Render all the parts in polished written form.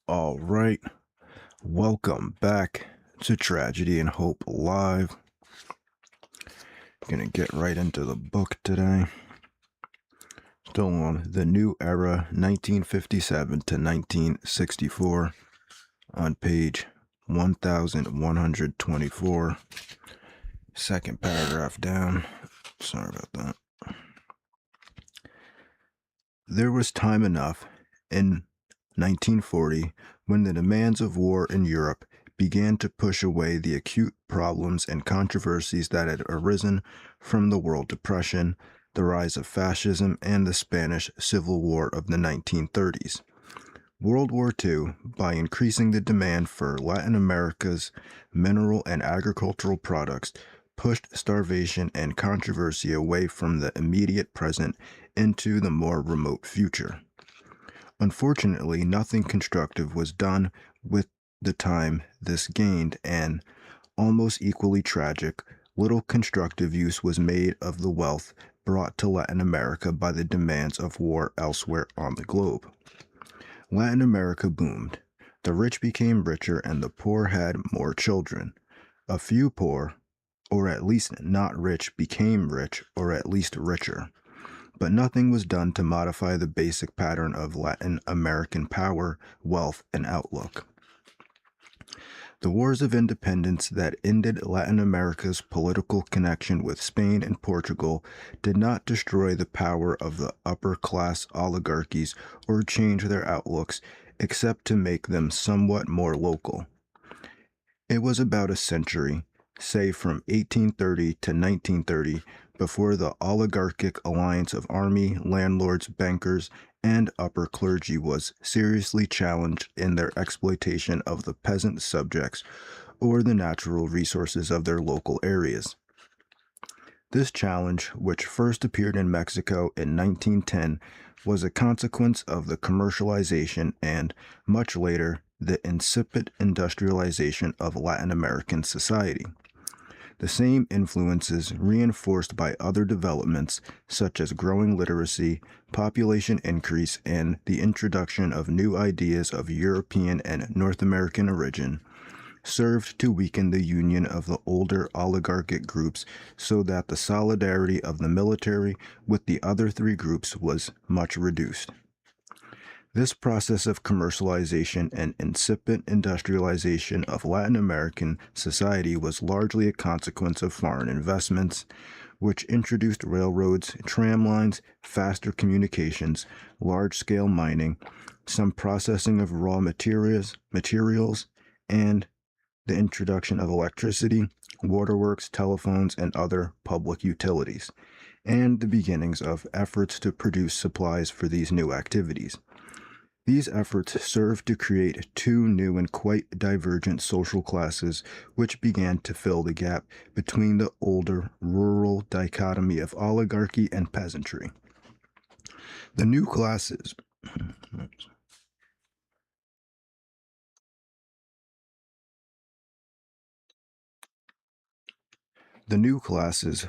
All right, welcome back to Tragedy and Hope Live. Gonna get right into the book today. Still on The New Era, 1957 to 1964, on page 1124, second paragraph down. Sorry about that. There was time enough in 1940 when the demands of war in Europe began to push away the acute problems and controversies that had arisen from the World Depression, the rise of fascism, and the Spanish Civil War of the 1930s. World War II, by increasing the demand for Latin America's mineral and agricultural products, pushed starvation and controversy away from the immediate present into the more remote future. Unfortunately, nothing constructive was done with the time this gained, and, almost equally tragic, little constructive use was made of the wealth brought to Latin America by the demands of war elsewhere on the globe. Latin America boomed. The rich became richer and the poor had more children. A few poor, or at least not rich, became rich, or at least richer. But nothing was done to modify the basic pattern of Latin American power, wealth, and outlook. The wars of independence that ended Latin America's political connection with Spain and Portugal did not destroy the power of the upper-class oligarchies or change their outlooks, except to make them somewhat more local. It was about a century, say from 1830 to 1930, before the oligarchic alliance of army, landlords, bankers, and upper clergy was seriously challenged in their exploitation of the peasant subjects or the natural resources of their local areas. This challenge, which first appeared in Mexico in 1910, was a consequence of the commercialization and, much later, the incipient industrialization of Latin American society. The same influences, reinforced by other developments such as growing literacy, population increase, and the introduction of new ideas of European and North American origin, served to weaken the union of the older oligarchic groups so that the solidarity of the military with the other three groups was much reduced. This process of commercialization and incipient industrialization of Latin American society was largely a consequence of foreign investments, which introduced railroads, tram lines, faster communications, large-scale mining, some processing of raw materials, and the introduction of electricity, waterworks, telephones, and other public utilities, and the beginnings of efforts to produce supplies for these new activities. These efforts served to create two new and quite divergent social classes which began to fill the gap between the older rural dichotomy of oligarchy and peasantry. The new classes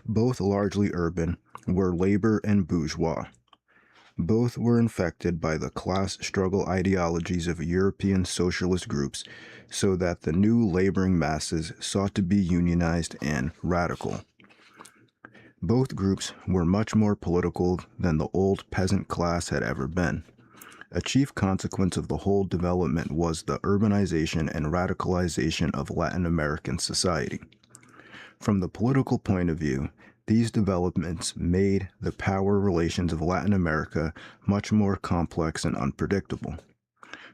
both largely urban, were labor and bourgeois. Both were infected by the class struggle ideologies of European socialist groups, so that the new laboring masses sought to be unionized and radical. Both groups were much more political than the old peasant class had ever been. A chief consequence of the whole development was the urbanization and radicalization of Latin American society. From the political point of view, these developments made the power relations of Latin America much more complex and unpredictable.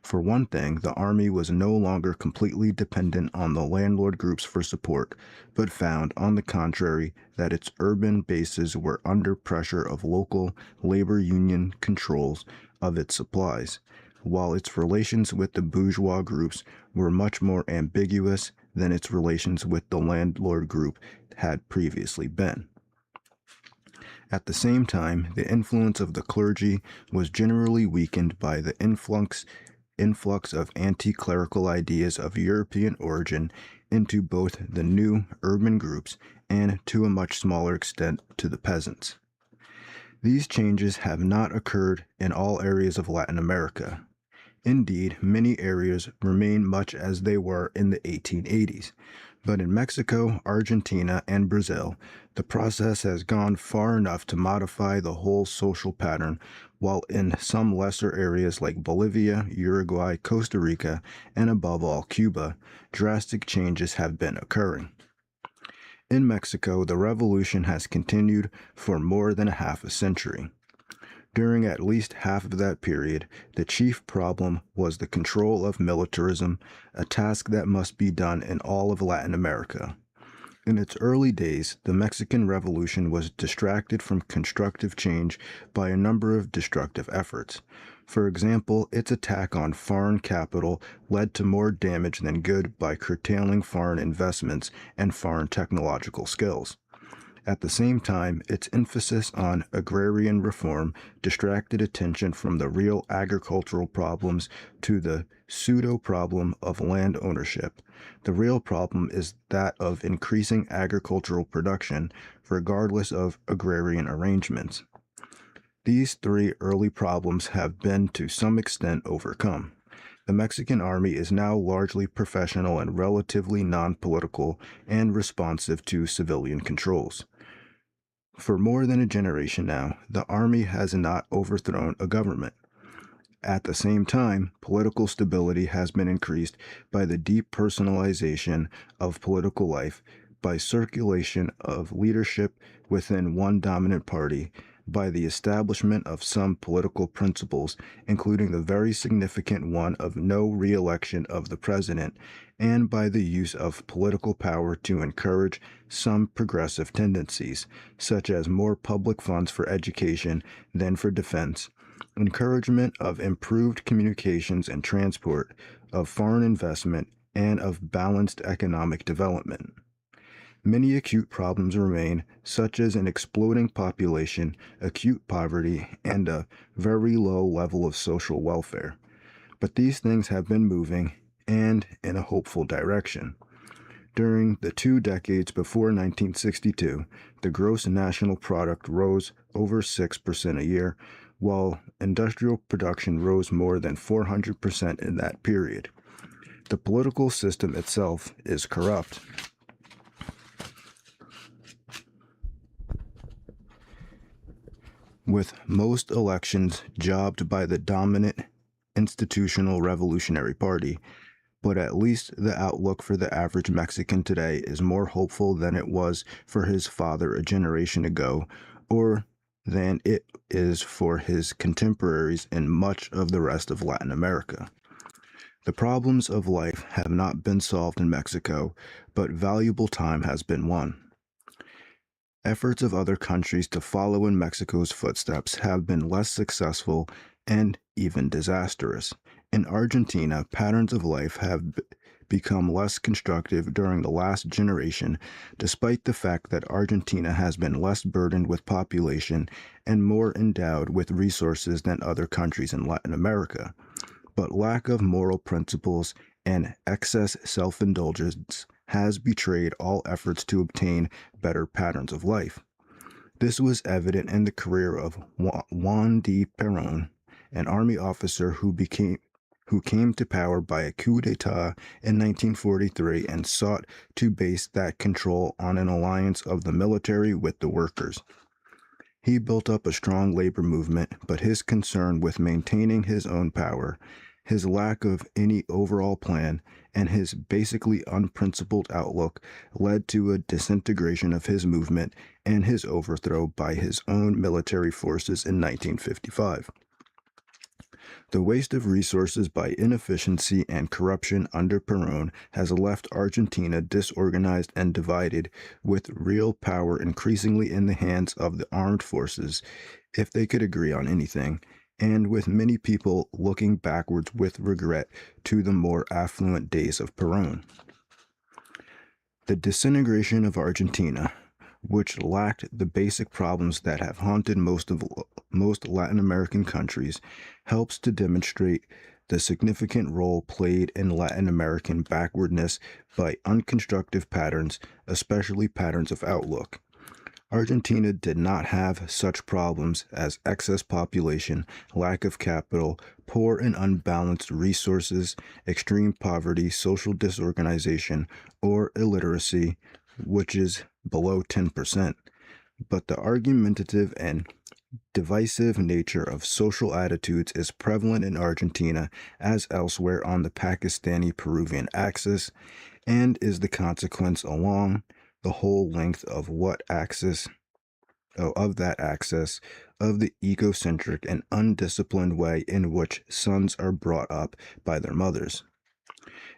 For one thing, the army was no longer completely dependent on the landlord groups for support, but found, on the contrary, that its urban bases were under pressure of local labor union controls of its supplies, while its relations with the bourgeois groups were much more ambiguous than its relations with the landlord group had previously been. At the same time, the influence of the clergy was generally weakened by the influx of anti-clerical ideas of European origin into both the new urban groups and, to a much smaller extent, to the peasants. These changes have not occurred in all areas of Latin America. Indeed, many areas remain much as they were in the 1880s. But in Mexico, Argentina, and Brazil, the process has gone far enough to modify the whole social pattern, while in some lesser areas like Bolivia, Uruguay, Costa Rica, and above all Cuba, drastic changes have been occurring. In Mexico, the revolution has continued for more than half a century. During at least half of that period, the chief problem was the control of militarism, a task that must be done in all of Latin America. In its early days, the Mexican Revolution was distracted from constructive change by a number of destructive efforts. For example, its attack on foreign capital led to more damage than good by curtailing foreign investments and foreign technological skills. At the same time, its emphasis on agrarian reform distracted attention from the real agricultural problems to the pseudo-problem of land ownership. The real problem is that of increasing agricultural production, regardless of agrarian arrangements. These three early problems have been to some extent overcome. The Mexican army is now largely professional and relatively non-political and responsive to civilian controls. For more than a generation now, the army has not overthrown a government. At the same time, political stability has been increased by the depersonalization of political life, by circulation of leadership within one dominant party, by the establishment of some political principles, including the very significant one of no re-election of the president, and by the use of political power to encourage some progressive tendencies, such as more public funds for education than for defense, encouragement of improved communications and transport, of foreign investment, and of balanced economic development. Many acute problems remain, such as an exploding population, acute poverty, and a very low level of social welfare. But these things have been moving, and in a hopeful direction. During the 2 decades before 1962, the gross national product rose over 6% a year, while industrial production rose more than 400% in that period. The political system itself is corrupt. With most elections jobbed by the dominant institutional Revolutionary Party, but at least the outlook for the average Mexican today is more hopeful than it was for his father a generation ago, or than it is for his contemporaries in much of the rest of Latin America. The problems of life have not been solved in Mexico, but valuable time has been won. Efforts of other countries to follow in Mexico's footsteps have been less successful and even disastrous. In Argentina, patterns of life have become less constructive during the last generation, despite the fact that Argentina has been less burdened with population and more endowed with resources than other countries in Latin America. But lack of moral principles and excess self-indulgence has betrayed all efforts to obtain better patterns of life. This was evident in the career of Juan de Perón, an army officer who came to power by a coup d'etat in 1943 and sought to base that control on an alliance of the military with the workers. He built up a strong labor movement, but his concern with maintaining his own power, his lack of any overall plan, and his basically unprincipled outlook led to a disintegration of his movement and his overthrow by his own military forces in 1955. The waste of resources by inefficiency and corruption under Perón has left Argentina disorganized and divided, with real power increasingly in the hands of the armed forces, if they could agree on anything, and with many people looking backwards with regret to the more affluent days of Perón. The disintegration of Argentina, which lacked the basic problems that have haunted most Latin American countries, helps to demonstrate the significant role played in Latin American backwardness by unconstructive patterns, especially patterns of outlook. Argentina did not have such problems as excess population, lack of capital, poor and unbalanced resources, extreme poverty, social disorganization, or illiteracy, which is below 10%. But the argumentative and divisive nature of social attitudes is prevalent in Argentina as elsewhere on the Pakistani Peruvian axis, and is the consequence along the whole length of that axis of the egocentric and undisciplined way in which sons are brought up by their mothers.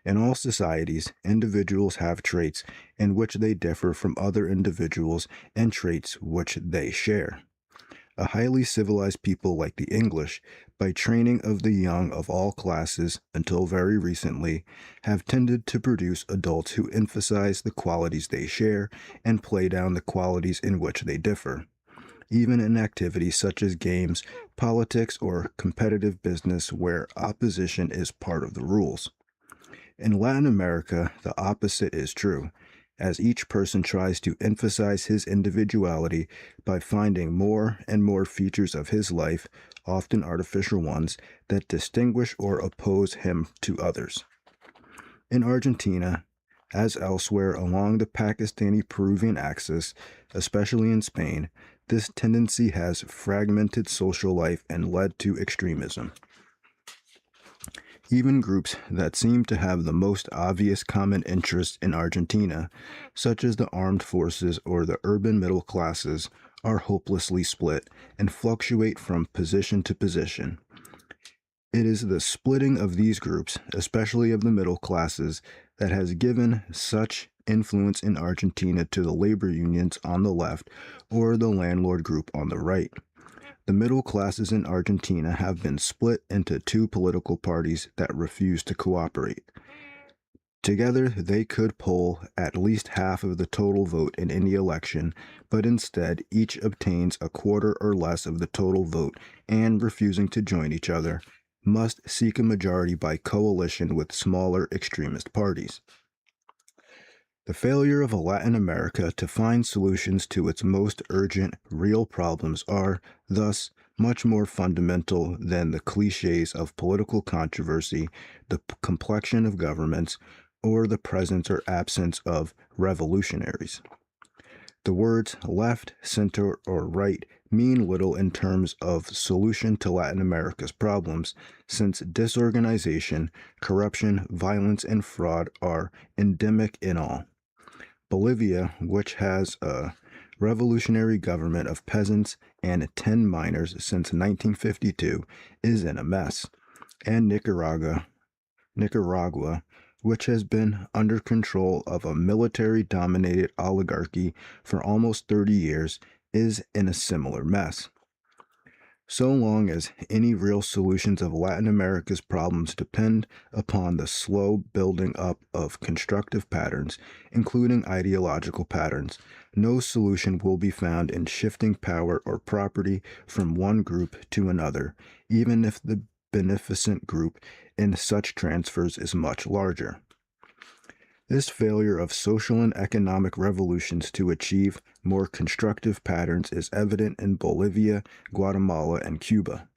In all societies, individuals have traits in which they differ from other individuals and traits which they share. A highly civilized people like the English, by training of the young of all classes until very recently, have tended to produce adults who emphasize the qualities they share and play down the qualities in which they differ. Even in activities such as games, politics, or competitive business where opposition is part of the rules. In Latin America, the opposite is true, as each person tries to emphasize his individuality by finding more and more features of his life, often artificial ones, that distinguish or oppose him to others. In Argentina, as elsewhere along the Pakistani-Peruvian axis, especially in Spain, this tendency has fragmented social life and led to extremism. Even groups that seem to have the most obvious common interests in Argentina, such as the armed forces or the urban middle classes, are hopelessly split and fluctuate from position to position. It is the splitting of these groups, especially of the middle classes, that has given such influence in Argentina to the labor unions on the left or the landlord group on the right. The middle classes in Argentina have been split into two political parties that refuse to cooperate. Together, they could poll at least half of the total vote in any election, but instead each obtains a quarter or less of the total vote and, refusing to join each other, must seek a majority by coalition with smaller extremist parties. The failure of Latin America to find solutions to its most urgent, real problems are, thus, much more fundamental than the cliches of political controversy, the complexion of governments, or the presence or absence of revolutionaries. The words left, center, or right mean little in terms of solution to Latin America's problems, since disorganization, corruption, violence, and fraud are endemic in all. Bolivia, which has a revolutionary government of peasants and 10 miners since 1952, is in a mess, and Nicaragua, which has been under control of a military-dominated oligarchy for almost 30 years, is in a similar mess. So long as any real solutions of Latin America's problems depend upon the slow building up of constructive patterns, including ideological patterns, no solution will be found in shifting power or property from one group to another, even if the beneficent group in such transfers is much larger. This failure of social and economic revolutions to achieve more constructive patterns is evident in Bolivia, Guatemala, and Cuba.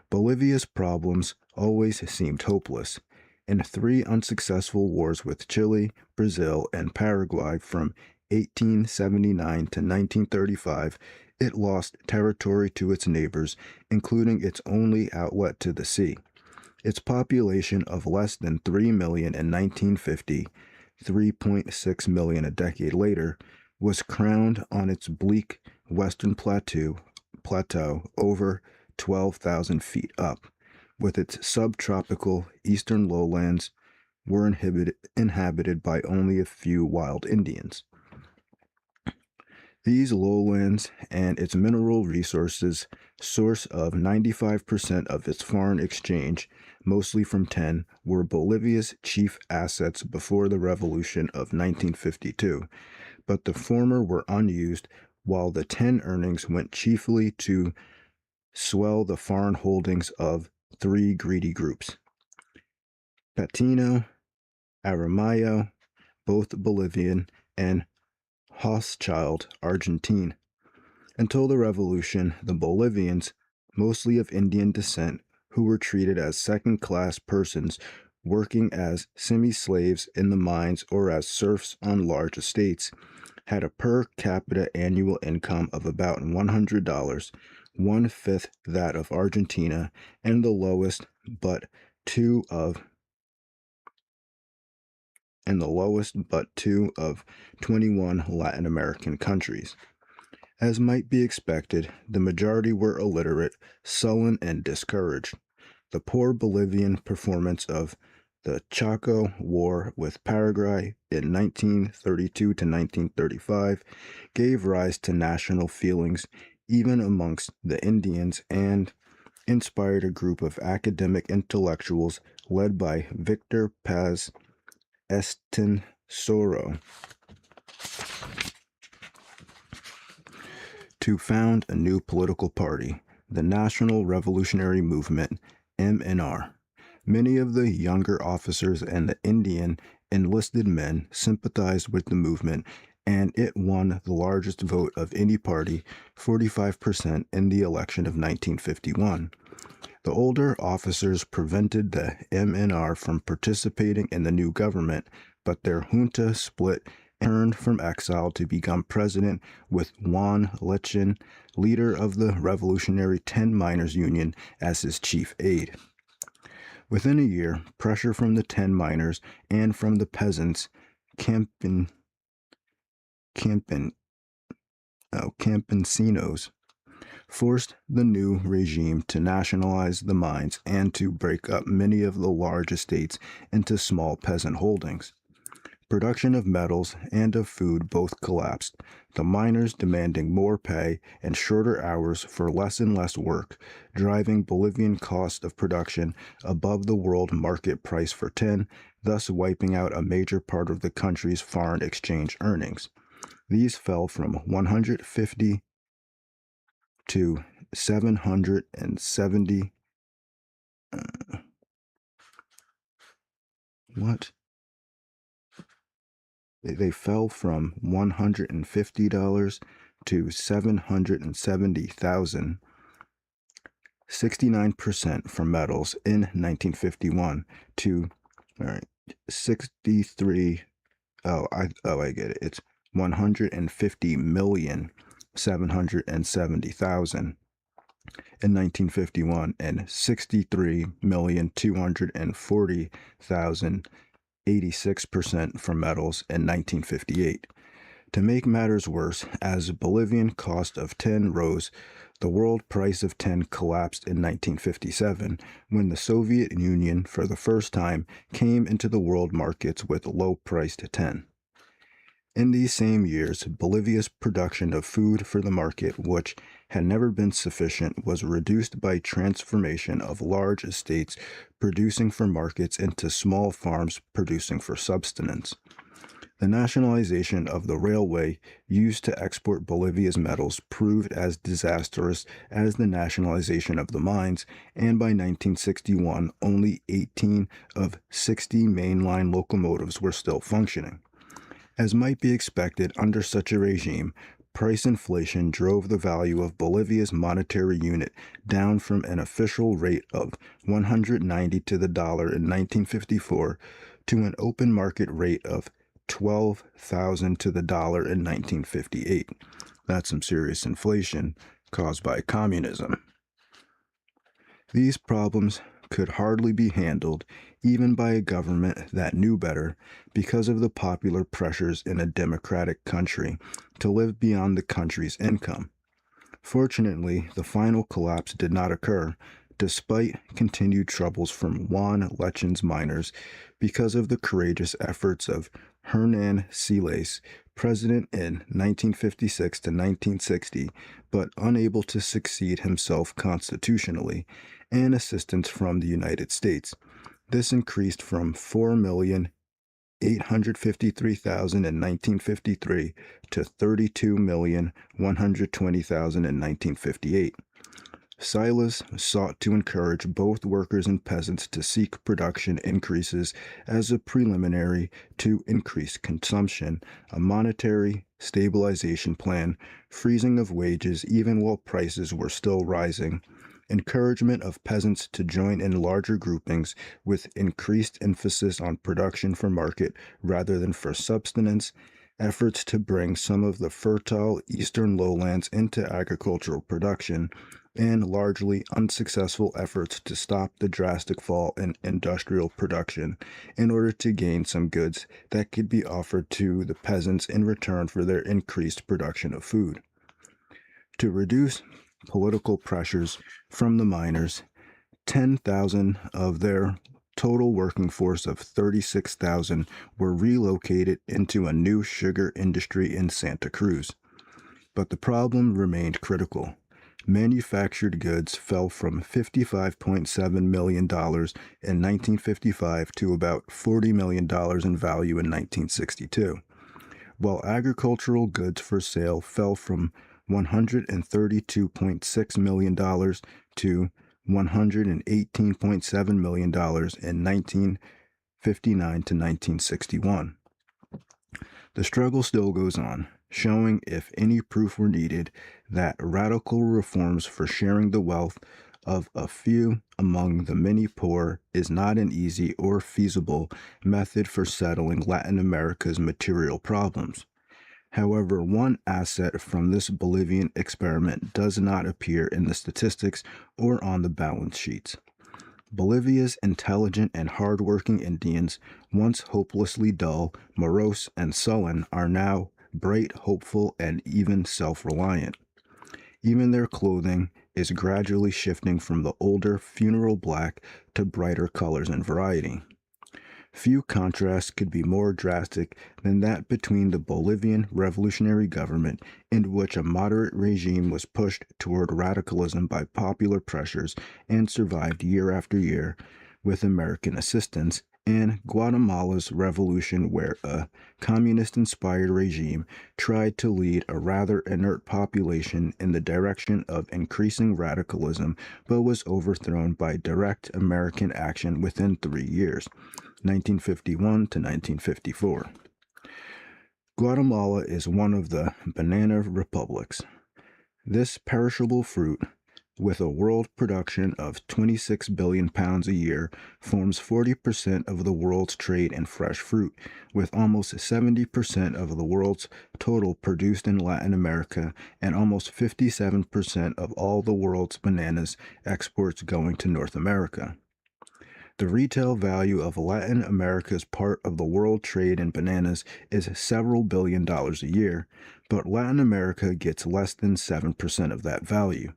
Bolivia's problems always seemed hopeless. In 3 unsuccessful wars with Chile, Brazil, and Paraguay from 1879 to 1935, it lost territory to its neighbors, including its only outlet to the sea. Its population of less than 3 million in 1950, 3.6 million a decade later, was crowned on its bleak western plateau over 12,000 feet up, with its subtropical eastern lowlands were inhabited by only a few wild Indians. These lowlands and its mineral resources, source of 95% of its foreign exchange, mostly from tin, were Bolivia's chief assets before the revolution of 1952, but the former were unused, while the tin earnings went chiefly to swell the foreign holdings of 3 greedy groups: Patino, Aramayo, both Bolivian, and Hochschild, Argentine. Until the revolution, the Bolivians, mostly of Indian descent, who were treated as second-class persons working as semi-slaves in the mines or as serfs on large estates, had a per capita annual income of about $100, one-fifth that of Argentina, and the lowest but two of 21 Latin American countries. As might be expected, the majority were illiterate, sullen, and discouraged. The poor Bolivian performance of the Chaco War with Paraguay in 1932 to 1935 gave rise to national feelings even amongst the Indians and inspired a group of academic intellectuals led by Victor Paz Estensoro to found a new political party, the National Revolutionary Movement, MNR. Many of the younger officers and the Indian enlisted men sympathized with the movement, and it won the largest vote of any party, 45%, in the election of 1951. The older officers prevented the MNR from participating in the new government, but their junta split and returned from exile to become president with Juan Lechin, leader of the Revolutionary 10 Miners Union, as his chief aide. Within a year, pressure from the 10 miners and from the peasants, campesinos, forced the new regime to nationalize the mines and to break up many of the large estates into small peasant holdings. Production of metals and of food both collapsed, the miners demanding more pay and shorter hours for less and less work, driving Bolivian cost of production above the world market price for tin, thus wiping out a major part of the country's foreign exchange earnings. These fell from 150 to 770. What? They fell from $150 to $770,000, 69% for metals in 1951 to 63. I get it. It's 150,770,000 in 1951 and 63,240,000, 86% for metals in 1958. To make matters worse, as Bolivian cost of tin rose, the world price of tin collapsed in 1957 when the Soviet Union for the first time came into the world markets with low-priced tin. In these same years, Bolivia's production of food for the market, which had never been sufficient, was reduced by transformation of large estates producing for markets into small farms producing for subsistence. The nationalization of the railway used to export Bolivia's metals proved as disastrous as the nationalization of the mines, and by 1961, only 18 of 60 mainline locomotives were still functioning. As might be expected under such a regime, price inflation drove the value of Bolivia's monetary unit down from an official rate of 190 to the dollar in 1954 to an open market rate of 12,000 to the dollar in 1958. That's some serious inflation caused by communism. These problems could hardly be handled even by a government that knew better because of the popular pressures in a democratic country to live beyond the country's income. Fortunately, the final collapse did not occur, despite continued troubles from Juan Lechin's miners, because of the courageous efforts of Hernan Siles, president in 1956 to 1960, but unable to succeed himself constitutionally, and assistance from the United States. This increased from 4,853,000 in 1953 to 32,120,000 in 1958. Silas sought to encourage both workers and peasants to seek production increases as a preliminary to increased consumption, a monetary stabilization plan, freezing of wages even while prices were still rising, encouragement of peasants to join in larger groupings with increased emphasis on production for market rather than for subsistence, efforts to bring some of the fertile eastern lowlands into agricultural production, and largely unsuccessful efforts to stop the drastic fall in industrial production in order to gain some goods that could be offered to the peasants in return for their increased production of food. To reduce political pressures from the miners, 10,000 of their total working force of 36,000 were relocated into a new sugar industry in Santa Cruz. But the problem remained critical. Manufactured goods fell from $55.7 million in 1955 to about $40 million in value in 1962, while agricultural goods for sale fell from $132.6 million to $118.7 million in 1959 to 1961. The struggle still goes on, showing, if any proof were needed, that radical reforms for sharing the wealth of a few among the many poor is not an easy or feasible method for settling Latin America's material problems. However, one asset from this Bolivian experiment does not appear in the statistics or on the balance sheets. Bolivia's intelligent and hard-working Indians, once hopelessly dull, morose, and sullen, are now bright, hopeful, and even self-reliant. Even their clothing is gradually shifting from the older funeral black to brighter colors and variety. Few contrasts could be more drastic than that between the Bolivian revolutionary government, in which a moderate regime was pushed toward radicalism by popular pressures and survived year after year with American assistance, and Guatemala's revolution, where a communist-inspired regime tried to lead a rather inert population in the direction of increasing radicalism, but was overthrown by direct American action within 3 years. 1951 to 1954. Guatemala is one of the banana republics. This perishable fruit, with a world production of 26 billion pounds a year, forms 40% of the world's trade in fresh fruit, with almost 70% of the world's total produced in Latin America and almost 57% of all the world's bananas exports going to North America. The retail value of Latin America's part of the world trade in bananas is several $billion a year, but Latin America gets less than 7% of that value.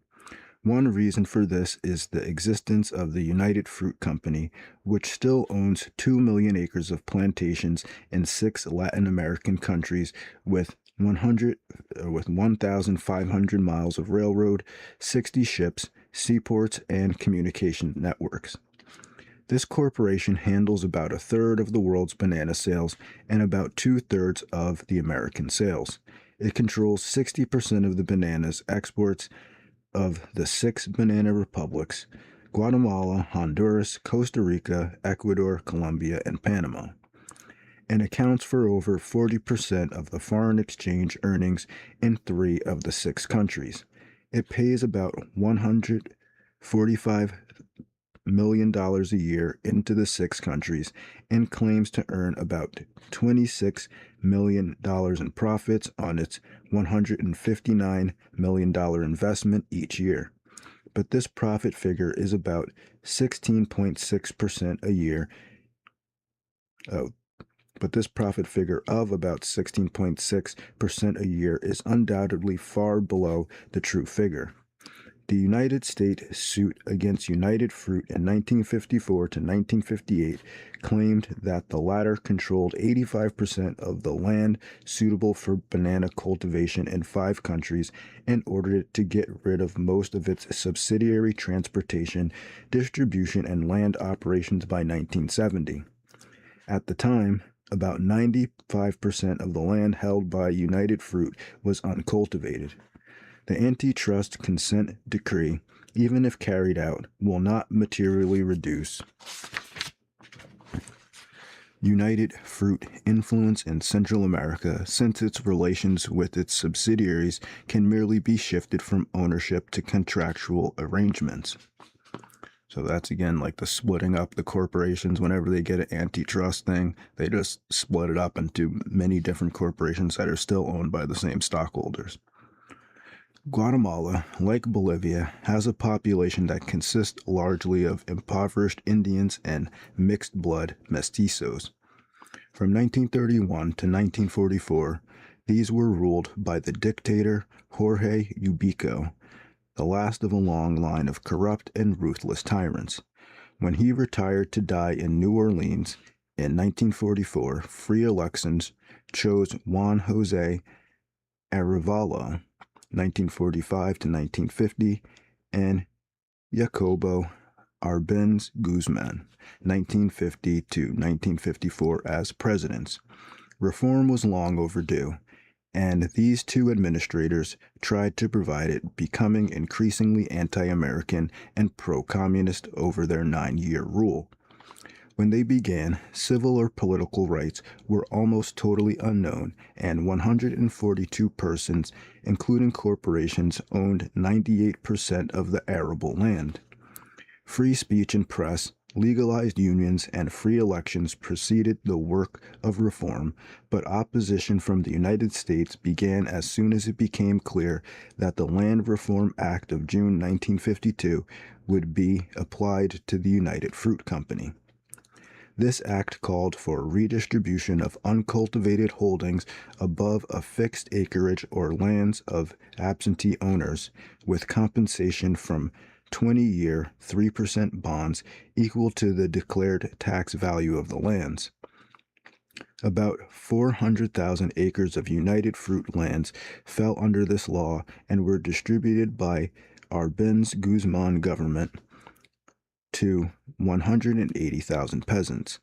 One reason for this is the existence of the United Fruit Company, which still owns 2 million acres of plantations in 6 Latin American countries with 1,500 miles of railroad, 60 ships, seaports, and communication networks. This corporation handles about a third of the world's banana sales and about 2/3 of the American sales. It controls 60% of the bananas exports of the 6 banana republics: Guatemala, Honduras, Costa Rica, Ecuador, Colombia, and Panama, and accounts for over 40% of the foreign exchange earnings in 3 of the 6 countries. It pays about $145 million a year into the 6 countries and claims to earn about $26 million in profits on its $159 million investment each year. But this profit figure is about 16.6% a year. But this profit figure of about 16.6% a year is undoubtedly far below the true figure. The United States suit against United Fruit in 1954 to 1958 claimed that the latter controlled 85% of the land suitable for banana cultivation in 5 countries and ordered it to get rid of most of its subsidiary transportation, distribution, and land operations by 1970. At the time, about 95% of the land held by United Fruit was uncultivated. The antitrust consent decree even if carried out, will not materially reduce United Fruit influence in Central America, since its relations with its subsidiaries can merely be shifted from ownership to contractual arrangements. So that's again like the splitting up the corporations. Whenever they get an antitrust thing, they just split it up into many different corporations that are still owned by the same stockholders. Guatemala, like Bolivia, has a population that consists largely of impoverished Indians and mixed blood mestizos. From 1931 to 1944, these were ruled by the dictator Jorge Ubico, the last of a long line of corrupt and ruthless tyrants. When he retired to die in New Orleans in 1944, free elections chose Juan Jose Arevalo, 1945 to 1950, and Jacobo Arbenz Guzman, 1950 to 1954, as presidents. Reform was long overdue, and these two administrators tried to provide it, becoming increasingly anti-American and pro-communist over their 9-year rule. When they began, civil or political rights were almost totally unknown, and 142 persons, including corporations, owned 98% of the arable land. Free speech and press, legalized unions, and free elections preceded the work of reform, but opposition from the United States began as soon as it became clear that the Land Reform Act of June 1952 would be applied to the United Fruit Company. This act called for redistribution of uncultivated holdings above a fixed acreage or lands of absentee owners, with compensation from 20-year 3% bonds equal to the declared tax value of the lands. About 400,000 acres of United Fruit lands fell under this law and were distributed by Arbenz Guzman government to 180,000 peasants.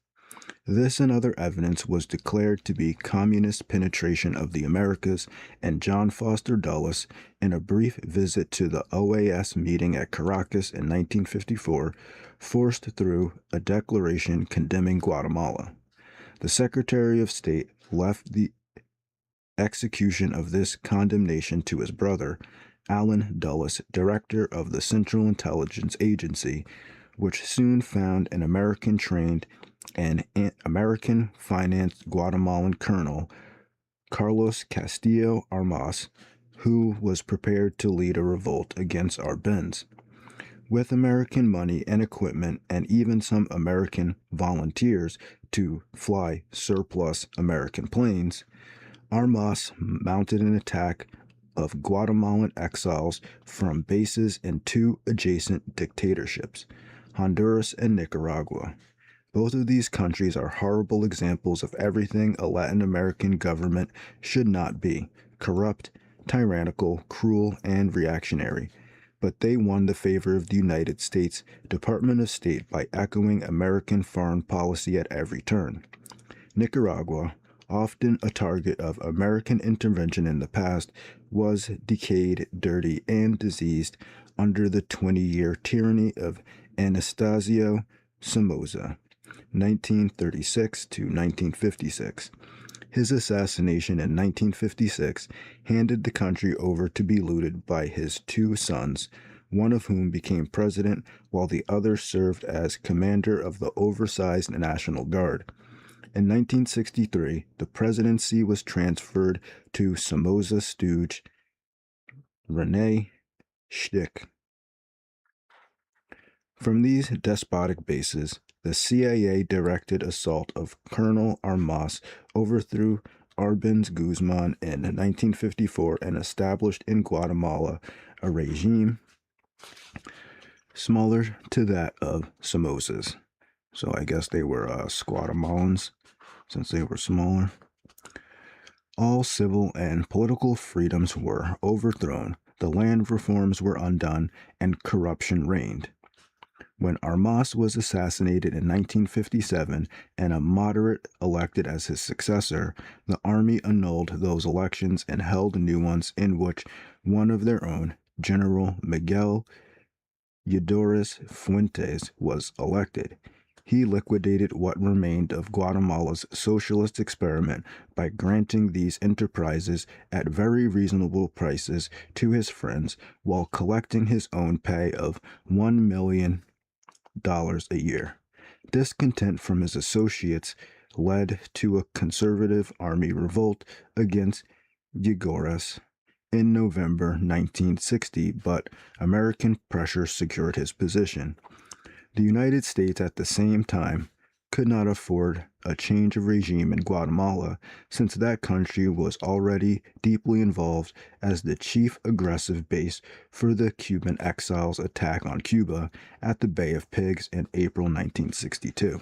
This and other evidence was declared to be communist penetration of the Americas, and John Foster Dulles, in a brief visit to the OAS meeting at Caracas in 1954, forced through a declaration condemning Guatemala. The Secretary of State left the execution of this condemnation to his brother, Allen Dulles, director of the Central Intelligence Agency, which soon found an American-trained and American-financed Guatemalan colonel, Carlos Castillo Armas, who was prepared to lead a revolt against Arbenz. With American money and equipment and even some American volunteers to fly surplus American planes, Armas mounted an attack of Guatemalan exiles from bases in two adjacent dictatorships, Honduras and Nicaragua. Both of these countries are horrible examples of everything a Latin American government should not be: corrupt, tyrannical, cruel, and reactionary. But they won the favor of the United States Department of State by echoing American foreign policy at every turn. Nicaragua, often a target of American intervention in the past, was decayed, dirty, and diseased under the 20-year tyranny of Anastasio Somoza, 1936 to 1956. His assassination in 1956 handed the country over to be looted by his two sons, one of whom became president while the other served as commander of the oversized National Guard. In 1963, the presidency was transferred to Somoza's stooge, Rene Schtick. From these despotic bases, the CIA directed assault of Colonel Armas, overthrew Arbenz Guzman in 1954, and established in Guatemala a regime similar to that of Somoza's. So I guess they were Guatemalans, since they were smaller. All civil and political freedoms were overthrown, the land reforms were undone, and corruption reigned. When Armas was assassinated in 1957 and a moderate elected as his successor, the army annulled those elections and held new ones in which one of their own, General Miguel Eudores Fuentes was elected. He liquidated what remained of Guatemala's socialist experiment by granting these enterprises at very reasonable prices to his friends while collecting his own pay of $1 million a year. Discontent from his associates led to a conservative army revolt against Eudores in November 1960, but American pressure secured his position. The United States at the same time could not afford a change of regime in Guatemala since that country was already deeply involved as the chief aggressive base for the Cuban exiles' attack on Cuba at the Bay of Pigs in April 1962.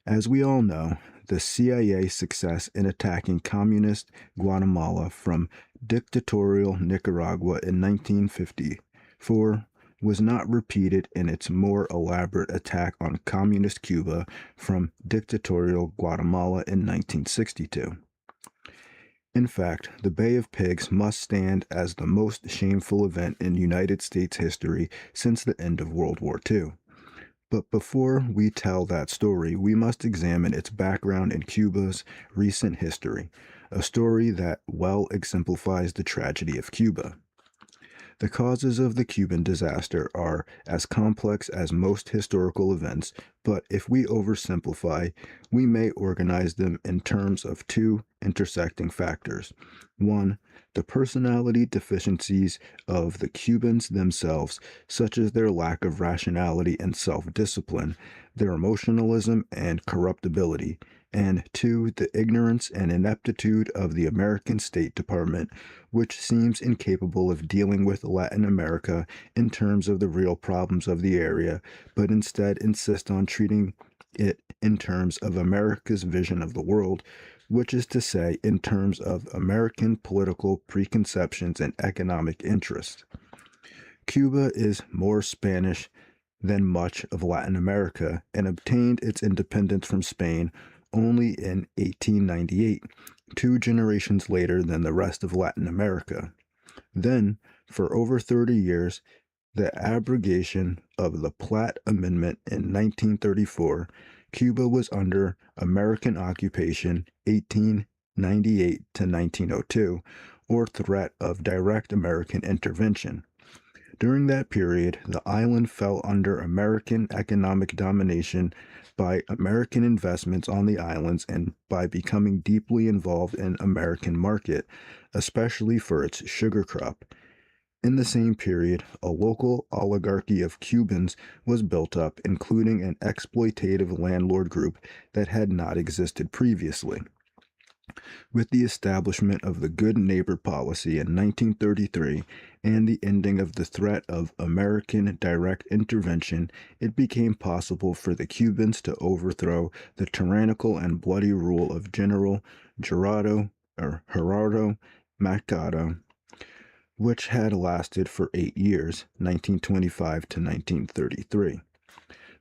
As we all know, the CIA's success in attacking communist Guatemala from dictatorial Nicaragua in 1954 was not repeated in its more elaborate attack on communist Cuba from dictatorial Guatemala in 1962. In fact, the Bay of Pigs must stand as the most shameful event in United States history since the end of World War II. But before we tell that story, we must examine its background in Cuba's recent history, a story that well exemplifies the tragedy of Cuba. The causes of the Cuban disaster are as complex as most historical events, but if we oversimplify, we may organize them in terms of two intersecting factors. One, the personality deficiencies of the Cubans themselves, such as their lack of rationality and self-discipline, their emotionalism and corruptibility, and two, the ignorance and ineptitude of the American State Department, which seems incapable of dealing with Latin America in terms of the real problems of the area, but instead insist on treating it in terms of America's vision of the world, which is to say, in terms of American political preconceptions and economic interests. Cuba is more Spanish than much of Latin America and obtained its independence from Spain only in 1898, 2 generations later than the rest of Latin America. Then, for over 30 years, the abrogation of the Platt Amendment in 1934, Cuba was under American occupation 1898 to 1902, or threat of direct American intervention. During that period, the island fell under American economic domination by American investments on the islands and by becoming deeply involved in American market, especially for its sugar crop. In the same period, a local oligarchy of Cubans was built up, including an exploitative landlord group that had not existed previously. With the establishment of the Good Neighbor policy in 1933 and the ending of the threat of American direct intervention, it became possible for the Cubans to overthrow the tyrannical and bloody rule of General Gerardo Machado, which had lasted for 8 years, 1925 to 1933.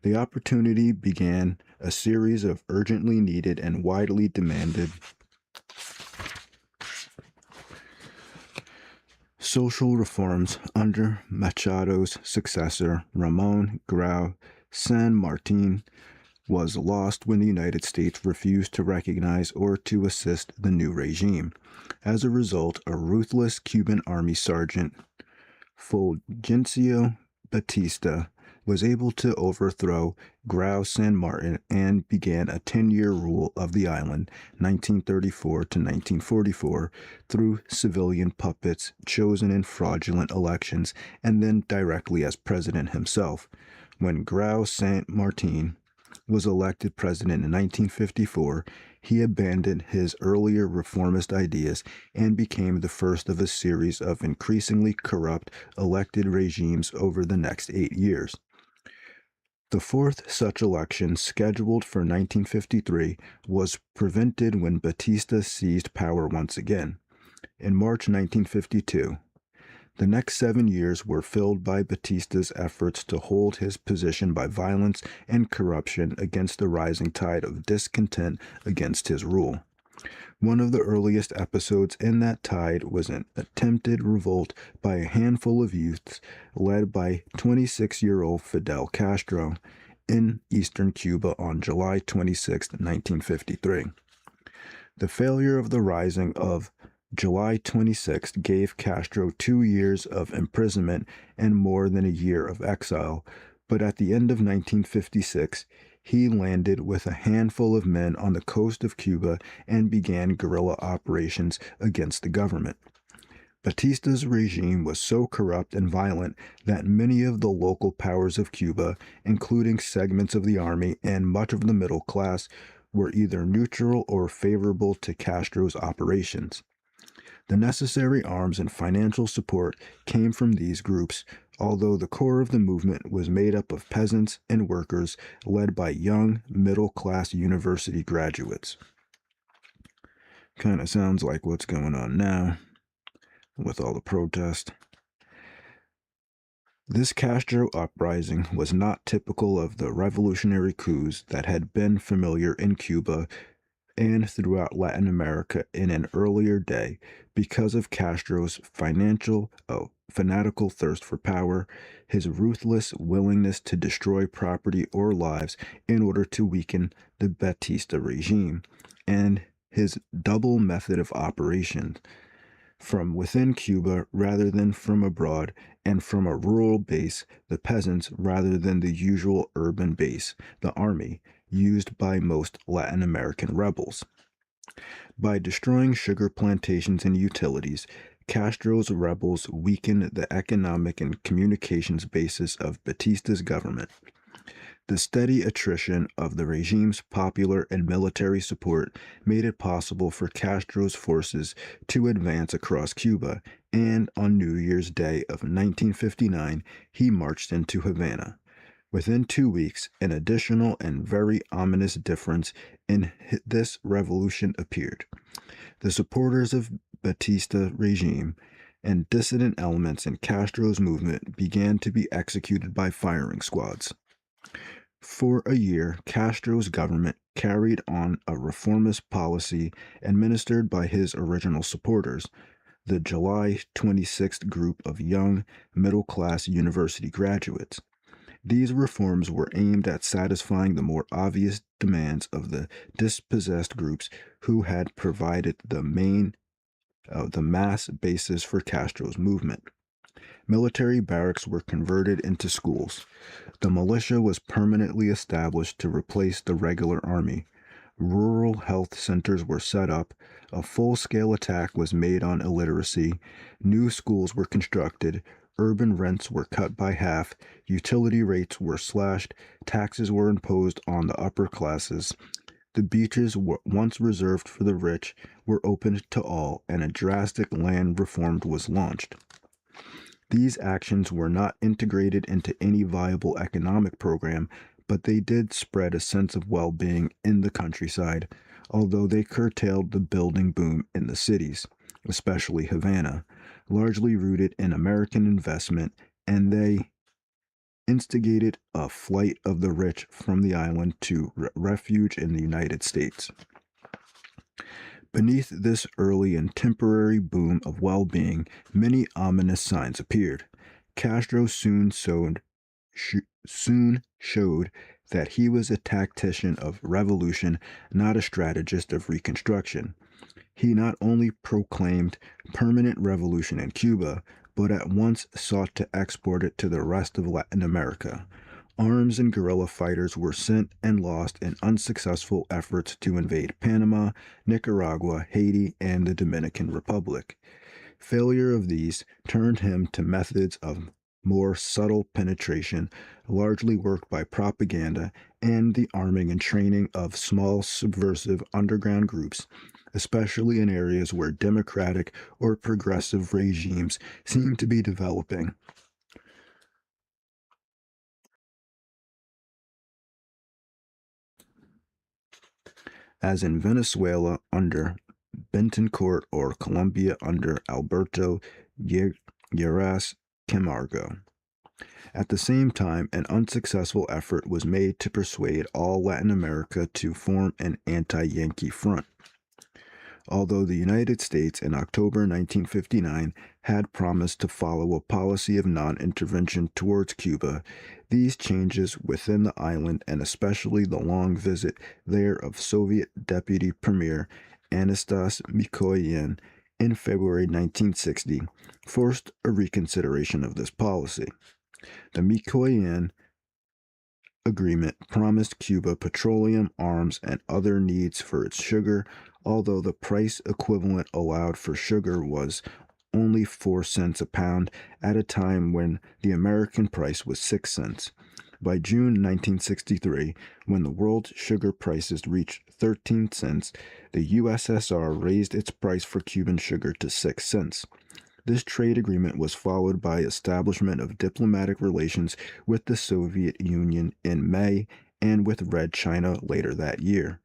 The opportunity began a series of urgently needed and widely demanded social reforms under Machado's successor, Ramon Grau San Martin, was lost when the United States refused to recognize or to assist the new regime. As a result, a ruthless Cuban Army sergeant, Fulgencio Batista, was able to overthrow Grau San Martin and began a 10-year rule of the island, 1934 to 1944, through civilian puppets chosen in fraudulent elections and then directly as president himself. When Grau San Martin was elected president in 1954, he abandoned his earlier reformist ideas and became the first of a series of increasingly corrupt elected regimes over the next 8 years. The fourth such election, scheduled for 1953, was prevented when Batista seized power once again. In March 1952, the next 7 years were filled by Batista's efforts to hold his position by violence and corruption against the rising tide of discontent against his rule. One of the earliest episodes in that tide was an attempted revolt by a handful of youths led by 26-year-old Fidel Castro in eastern Cuba on July 26, 1953. The failure of the rising of July 26th gave Castro 2 years of imprisonment and more than a year of exile, but at the end of 1956, he landed with a handful of men on the coast of Cuba and began guerrilla operations against the government. Batista's regime was so corrupt and violent that many of the local powers of Cuba, including segments of the army and much of the middle class, were either neutral or favorable to Castro's operations. The necessary arms and financial support came from these groups, although the core of the movement was made up of peasants and workers led by young, middle-class university graduates. Kind of sounds like what's going on now with all the protest. This Castro uprising was not typical of the revolutionary coups that had been familiar in Cuba and throughout Latin America in an earlier day because of Castro's fanatical thirst for power, his ruthless willingness to destroy property or lives in order to weaken the Batista regime, and his double method of operation from within Cuba rather than from abroad, and from a rural base, the peasants, rather than the usual urban base, the army, used by most Latin American rebels. By destroying sugar plantations and utilities, Castro's rebels weakened the economic and communications basis of Batista's government. The steady attrition of the regime's popular and military support made it possible for Castro's forces to advance across Cuba, and on New Year's Day of 1959, he marched into Havana. Within 2 weeks, an additional and very ominous difference in this revolution appeared. The supporters of Batista regime and dissident elements in Castro's movement began to be executed by firing squads. For a year, Castro's government carried on a reformist policy administered by his original supporters, the July 26th group of young, middle-class university graduates. These reforms were aimed at satisfying the more obvious demands of the dispossessed groups who had provided the mass basis for Castro's movement. Military barracks were converted into schools. The militia was permanently established to replace the regular army. Rural health centers were set up. A full-scale attack was made on illiteracy. New schools were constructed. Urban rents were cut by half. Utility rates were slashed. Taxes were imposed on the upper classes. The beaches once reserved for the rich were opened to all, and a drastic land reform was launched. These actions were not integrated into any viable economic program, but they did spread a sense of well-being in the countryside, although they curtailed the building boom in the cities, especially Havana, largely rooted in American investment, and they instigated a flight of the rich from the island to refuge in the United States. Beneath this early and temporary boom of well-being, many ominous signs appeared. Castro soon showed that he was a tactician of revolution, not a strategist of reconstruction. He not only proclaimed permanent revolution in Cuba, but at once sought to export it to the rest of Latin America. Arms and guerrilla fighters were sent and lost in unsuccessful efforts to invade Panama, Nicaragua, Haiti, and the Dominican Republic. Failure of these turned him to methods of more subtle penetration, largely worked by propaganda and the arming and training of small subversive underground groups, especially in areas where democratic or progressive regimes seem to be developing. As in Venezuela under Betancourt or Colombia under Alberto Lleras Camargo. At the same time, an unsuccessful effort was made to persuade all Latin America to form an anti-Yankee front. although the United States in October 1959 had promised to follow a policy of non-intervention towards Cuba. These changes within the island, and especially the long visit there of Soviet Deputy Premier Anastas Mikoyan in February 1960, forced a reconsideration of this policy. The Mikoyan Agreement promised Cuba petroleum, arms, and other needs for its sugar, although the price equivalent allowed for sugar was only 4 cents a pound at a time when the American price was 6 cents. By June 1963, when the world sugar prices reached 13 cents, the USSR raised its price for Cuban sugar to 6 cents. This trade agreement was followed by establishment of diplomatic relations with the Soviet Union in May and with Red China later that year.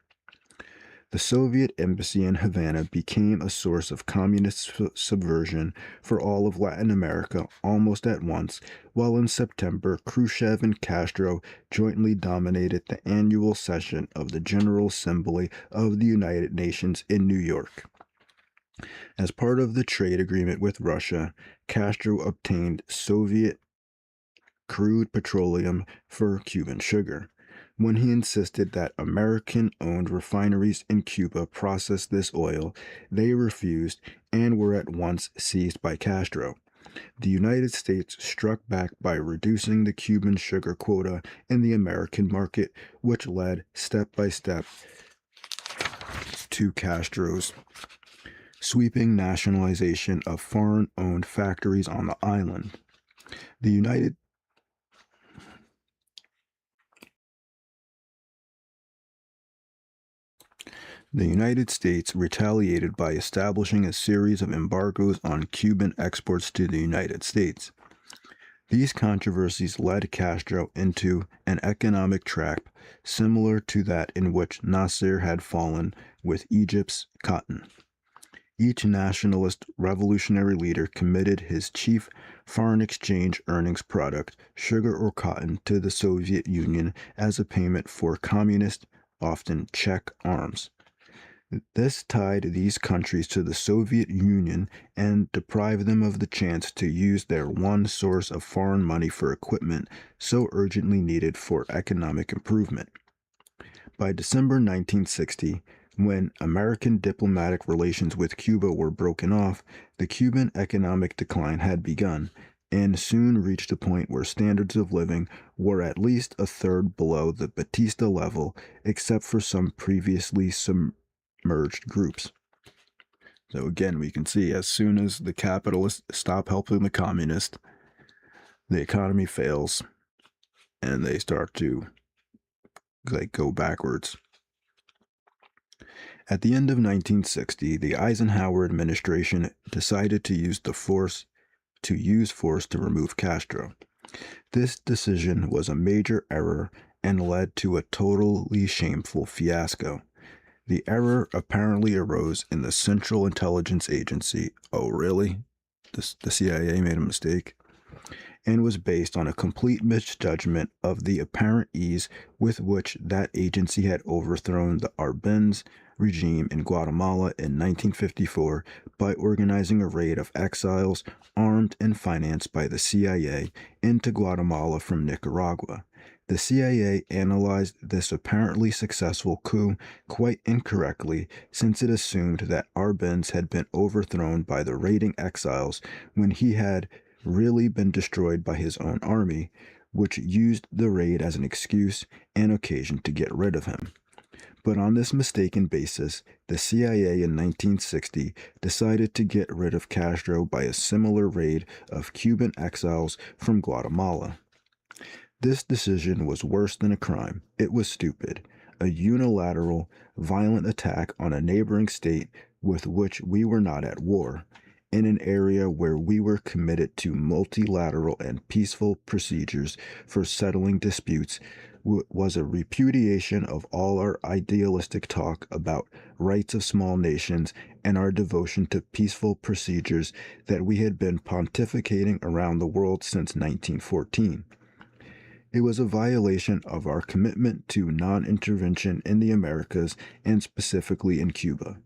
The Soviet embassy in Havana became a source of communist subversion for all of Latin America almost at once, while in September, Khrushchev and Castro jointly dominated the annual session of the General Assembly of the United Nations in New York. As part of the trade agreement with Russia, Castro obtained Soviet crude petroleum for Cuban sugar. When he insisted that American-owned refineries in Cuba process this oil, they refused and were at once seized by Castro. The United States struck back by reducing the Cuban sugar quota in the American market, which led step by step to Castro's sweeping nationalization of foreign-owned factories on the island. The United States retaliated by establishing a series of embargoes on Cuban exports to the United States. These controversies led Castro into an economic trap similar to that in which Nasser had fallen with Egypt's cotton. Each nationalist revolutionary leader committed his chief foreign exchange earnings product, sugar or cotton, to the Soviet Union as a payment for communist, often Czech, arms. This tied these countries to the Soviet Union and deprived them of the chance to use their one source of foreign money for equipment so urgently needed for economic improvement. By December 1960, when American diplomatic relations with Cuba were broken off, the Cuban economic decline had begun and soon reached a point where standards of living were at least a third below the Batista level, except for some previously submerged groups. So again, we can see as soon as the capitalists stop helping the communists, the economy fails and they start to go backwards. At the end of 1960, the Eisenhower administration decided to use force to remove Castro. This decision was a major error and led to a totally shameful fiasco. The error apparently arose in the Central Intelligence Agency. Oh, really? The CIA made a mistake? And was based on a complete misjudgment of the apparent ease with which that agency had overthrown the Arbenz regime in Guatemala in 1954 by organizing a raid of exiles armed and financed by the CIA into Guatemala from Nicaragua. The CIA analyzed this apparently successful coup quite incorrectly, since it assumed that Arbenz had been overthrown by the raiding exiles when he had really been destroyed by his own army, which used the raid as an excuse and occasion to get rid of him. But on this mistaken basis, the CIA in 1960 decided to get rid of Castro by a similar raid of Cuban exiles from Guatemala. This decision was worse than a crime. It was stupid. A unilateral, violent attack on a neighboring state with which we were not at war, in an area where we were committed to multilateral and peaceful procedures for settling disputes, was a repudiation of all our idealistic talk about rights of small nations and our devotion to peaceful procedures that we had been pontificating around the world since 1914. It was a violation of our commitment to non-intervention in the Americas and specifically in Cuba.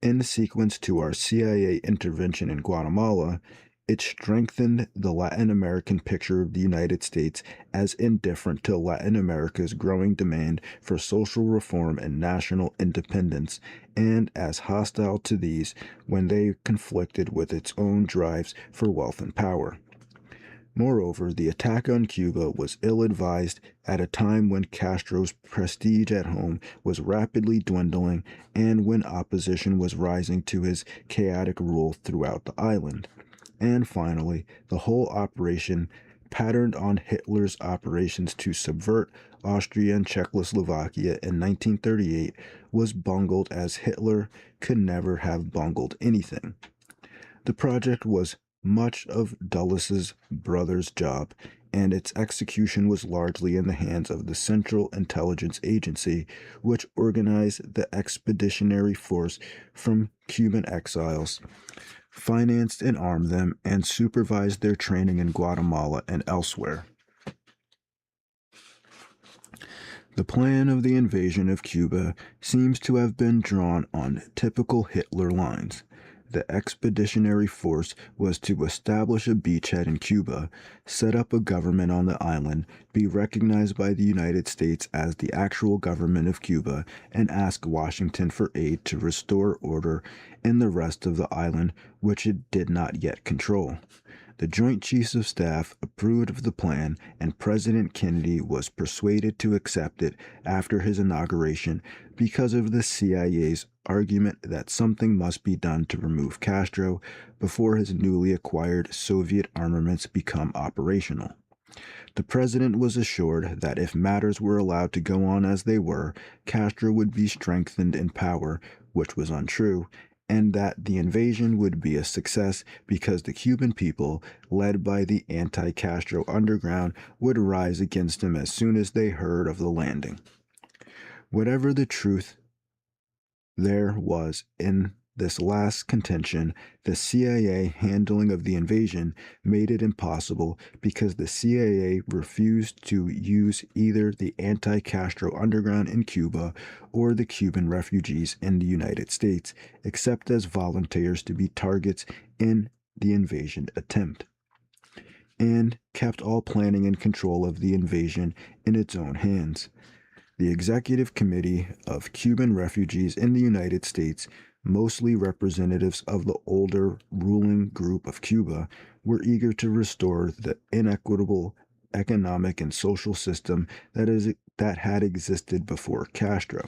In sequence to our CIA intervention in Guatemala, it strengthened the Latin American picture of the United States as indifferent to Latin America's growing demand for social reform and national independence, and as hostile to these when they conflicted with its own drives for wealth and power. Moreover, the attack on Cuba was ill-advised at a time when Castro's prestige at home was rapidly dwindling and when opposition was rising to his chaotic rule throughout the island. And finally, the whole operation, patterned on Hitler's operations to subvert Austria and Czechoslovakia in 1938, was bungled as Hitler could never have bungled anything. The project was much of Dulles' brother's job, and its execution was largely in the hands of the Central Intelligence Agency, which organized the expeditionary force from Cuban exiles, financed and armed them, and supervised their training in Guatemala and elsewhere. The plan of the invasion of Cuba seems to have been drawn on typical Hitler lines. The expeditionary force was to establish a beachhead in Cuba, set up a government on the island, be recognized by the United States as the actual government of Cuba, and ask Washington for aid to restore order in the rest of the island, which it did not yet control. The Joint Chiefs of Staff approved of the plan, and President Kennedy was persuaded to accept it after his inauguration because of the CIA's argument that something must be done to remove Castro before his newly acquired Soviet armaments become operational. The president was assured that if matters were allowed to go on as they were, Castro would be strengthened in power, which was untrue, and that the invasion would be a success because the Cuban people, led by the anti-Castro underground, would rise against him as soon as they heard of the landing. Whatever the truth there was in this last contention, the CIA handling of the invasion made it impossible because the CIA refused to use either the anti-Castro underground in Cuba or the Cuban refugees in the United States, except as volunteers to be targets in the invasion attempt, and kept all planning and control of the invasion in its own hands. The Executive Committee of Cuban Refugees in the United States, mostly representatives of the older ruling group of Cuba, were eager to restore the inequitable economic and social system that had existed before Castro.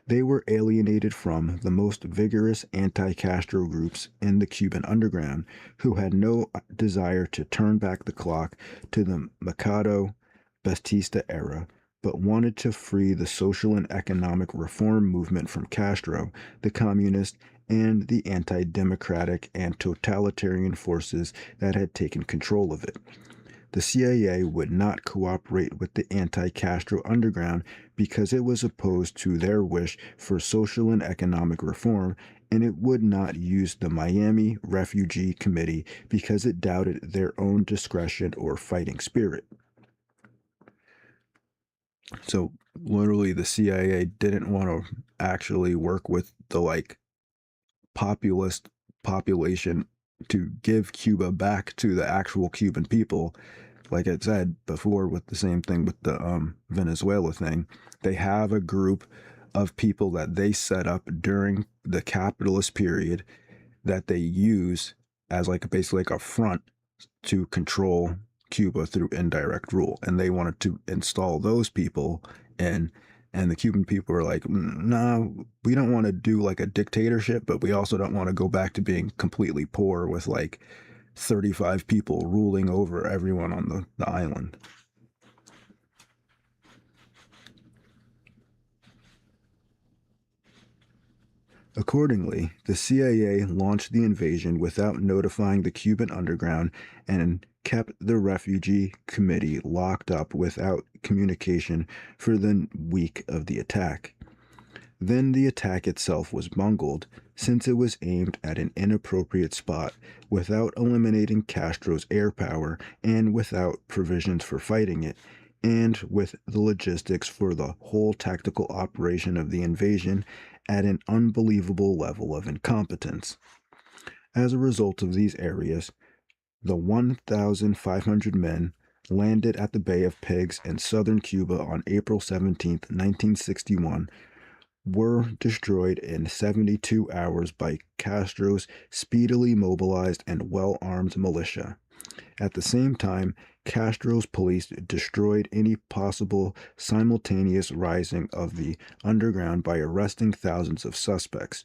They were alienated from the most vigorous anti-Castro groups in the Cuban underground, who had no desire to turn back the clock to the Mercado-Batista era, but wanted to free the social and economic reform movement from Castro, the communist, and the anti-democratic and totalitarian forces that had taken control of it. The CIA would not cooperate with the anti-Castro underground because it was opposed to their wish for social and economic reform, and it would not use the Miami Refugee Committee because it doubted their own discretion or fighting spirit. So literally the CIA didn't want to actually work with the populist population to give Cuba back to the actual Cuban people. Like I said before with the same thing with the Venezuela thing, they have a group of people that they set up during the capitalist period that they use as basically a front to control Cuba through indirect rule, and they wanted to install those people in, and the Cuban people were like, nah, we don't want to do a dictatorship, but we also don't want to go back to being completely poor with 35 people ruling over everyone on the island. Accordingly, the CIA launched the invasion without notifying the Cuban underground and kept the Refugee Committee locked up without communication for the week of the attack. Then the attack itself was bungled, since it was aimed at an inappropriate spot, without eliminating Castro's air power and without provisions for fighting it, and with the logistics for the whole tactical operation of the invasion at an unbelievable level of incompetence. As a result of these areas, the 1,500 men landed at the Bay of Pigs in southern Cuba on April 17, 1961, were destroyed in 72 hours by Castro's speedily mobilized and well-armed militia. At the same time, Castro's police destroyed any possible simultaneous rising of the underground by arresting thousands of suspects.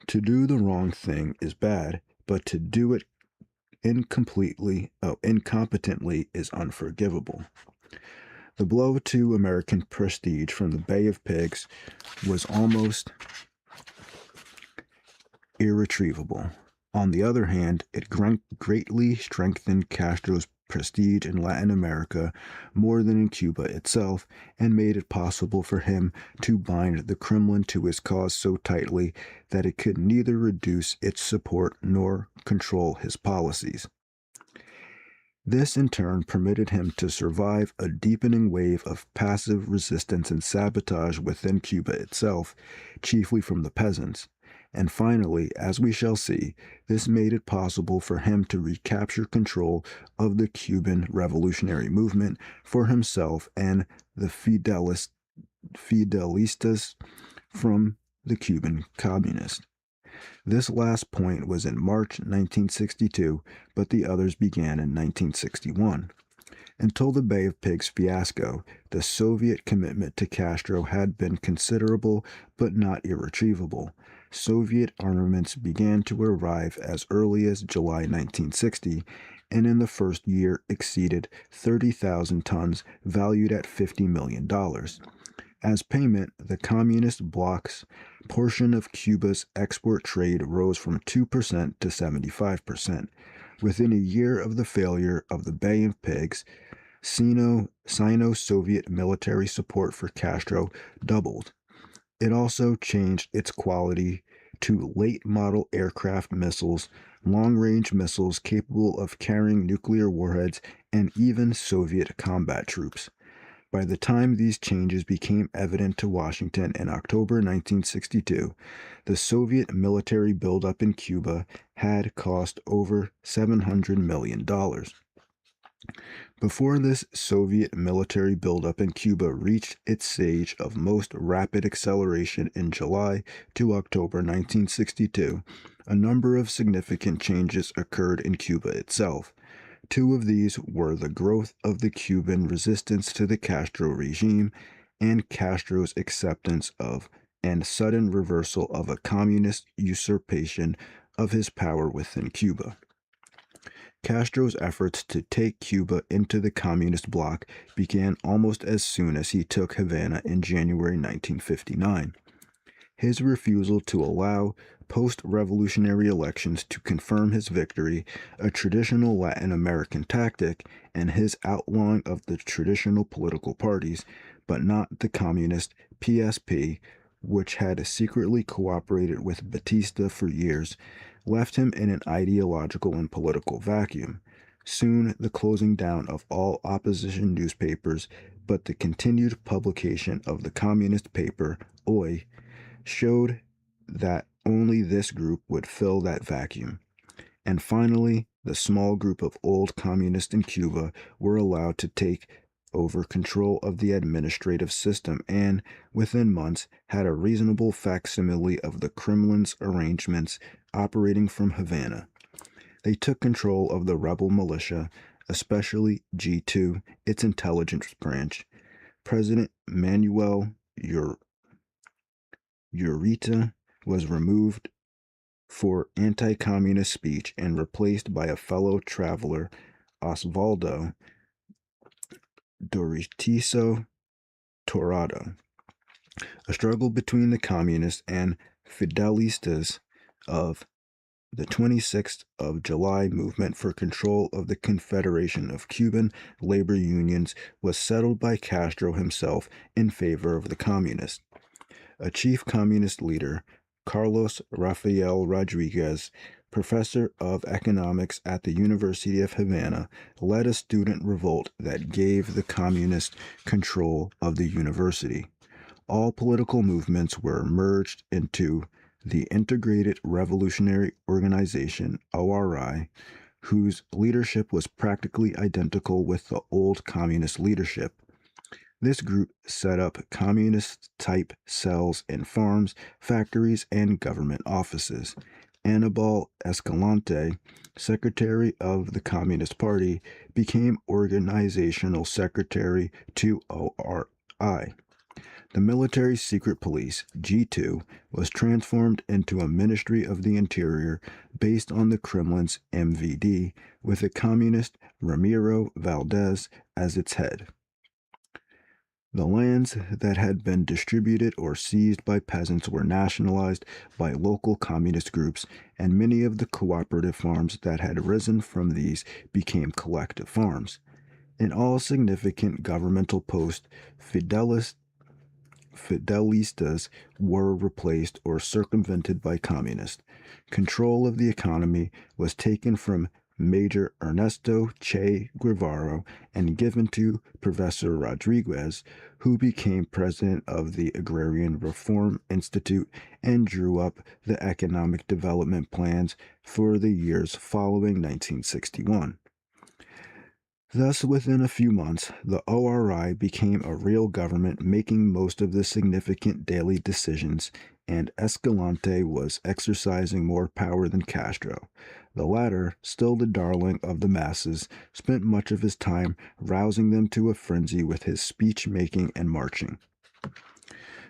To do the wrong thing is bad, but to do it incompetently is unforgivable. The blow to American prestige from the Bay of Pigs was almost irretrievable. On the other hand, it greatly strengthened Castro's prestige in Latin America more than in Cuba itself, and made it possible for him to bind the Kremlin to his cause so tightly that it could neither reduce its support nor control his policies. This in turn permitted him to survive a deepening wave of passive resistance and sabotage within Cuba itself, chiefly from the peasants. And finally, as we shall see, this made it possible for him to recapture control of the Cuban revolutionary movement for himself and the Fidelistas from the Cuban communists. This last point was in March 1962, but the others began in 1961. Until the Bay of Pigs fiasco, the Soviet commitment to Castro had been considerable but not irretrievable. Soviet armaments began to arrive as early as July 1960, and in the first year exceeded 30,000 tons valued at $50 million. As payment, the communist bloc's portion of Cuba's export trade rose from 2% to 75%. Within a year of the failure of the Bay of Pigs, Sino-Soviet military support for Castro doubled. It also changed its quality to late-model aircraft missiles, long-range missiles capable of carrying nuclear warheads, and even Soviet combat troops. By the time these changes became evident to Washington in October 1962, the Soviet military buildup in Cuba had cost over $700 million. Before this Soviet military buildup in Cuba reached its stage of most rapid acceleration in July to October 1962, a number of significant changes occurred in Cuba itself. Two of these were the growth of the Cuban resistance to the Castro regime and Castro's acceptance of and sudden reversal of a communist usurpation of his power within Cuba. Castro's efforts to take Cuba into the communist bloc began almost as soon as he took Havana in January 1959. His refusal to allow post-revolutionary elections to confirm his victory, a traditional Latin American tactic, and his outlawing of the traditional political parties, but not the communist PSP, which had secretly cooperated with Batista for years, left him in an ideological and political vacuum. Soon, the closing down of all opposition newspapers, but the continued publication of the communist paper, Oi, showed that only this group would fill that vacuum. And finally, the small group of old communists in Cuba were allowed to take over control of the administrative system and, within months, had a reasonable facsimile of the Kremlin's arrangements operating from Havana. They took control of the rebel militia, especially G2, its intelligence branch. President Manuel Ureta was removed for anti-communist speech and replaced by a fellow traveler, Osvaldo Doritiso Torrado. A struggle between the communists and Fidelistas of the 26th of July movement for control of the Confederation of Cuban Labor Unions was settled by Castro himself in favor of the communists. A chief communist leader, Carlos Rafael Rodriguez, professor of economics at the University of Havana, led a student revolt that gave the communists control of the university. All political movements were merged into the Integrated Revolutionary Organization, ORI, whose leadership was practically identical with the old communist leadership. This group set up communist-type cells in farms, factories, and government offices. Anibal Escalante, secretary of the Communist Party, became organizational secretary to ORI. The military secret police, G2, was transformed into a Ministry of the Interior based on the Kremlin's MVD, with a communist Ramiro Valdez as its head. The lands that had been distributed or seized by peasants were nationalized by local communist groups, and many of the cooperative farms that had risen from these became collective farms. In all significant governmental posts, Fidelistas were replaced or circumvented by communists. Control of the economy was taken from Major Ernesto Che Guevara and given to Professor Rodriguez, who became president of the Agrarian Reform Institute and drew up the economic development plans for the years following 1961. Thus, within a few months, the ORI became a real government making most of the significant daily decisions, and Escalante was exercising more power than Castro. The latter, still the darling of the masses, spent much of his time rousing them to a frenzy with his speech-making and marching.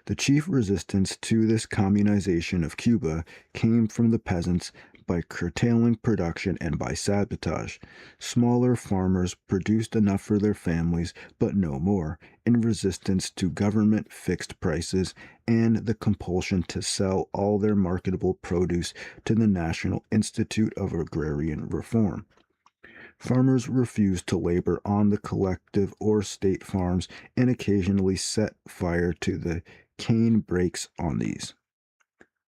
The chief resistance to this communization of Cuba came from the peasants by curtailing production and by sabotage. Smaller farmers produced enough for their families, but no more, in resistance to government fixed prices and the compulsion to sell all their marketable produce to the National Institute of Agrarian Reform. Farmers refused to labor on the collective or state farms and occasionally set fire to the cane brakes on these.